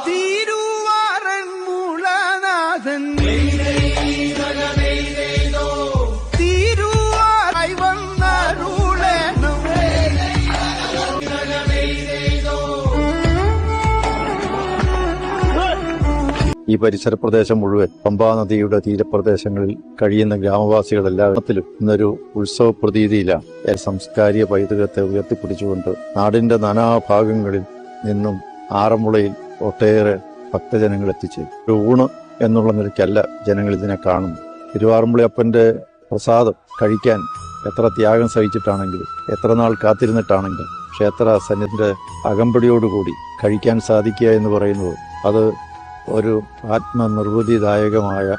തിരുവാറന്മുളനാഥൻ ഈ പരിസര പ്രദേശം മുഴുവൻ പമ്പാ നദിയുടെ തീരപ്രദേശങ്ങളിൽ കഴിയുന്ന ഗ്രാമവാസികളെല്ലാത്തിലും ഇന്നൊരു ഉത്സവ പ്രതീതിയിലാണ്. സാംസ്കാരിക പൈതൃകത്തെ ഉയർത്തിപ്പിടിച്ചുകൊണ്ട് നാടിന്റെ നാനാഭാഗങ്ങളിൽ നിന്നും ആറന്മുളയിൽ ഒട്ടേറെ ഭക്തജനങ്ങൾ എത്തിച്ചേരും. ഒരു ഊണ് എന്നുള്ള നിലയ്ക്കല്ല ജനങ്ങൾ ഇതിനെ കാണുന്നു. തിരുവാറന്മുളയപ്പന്റെ പ്രസാദം കഴിക്കാൻ എത്ര ത്യാഗം സഹിച്ചിട്ടാണെങ്കിലും എത്ര നാൾ കാത്തിരുന്നിട്ടാണെങ്കിലും ക്ഷേത്ര സന്നിധിയുടെ അകമ്പടിയോടുകൂടി കഴിക്കാൻ സാധിക്കുക എന്ന് പറയുന്നത് അത് ഒരു ആത്മനിർവൃതിദായകമായ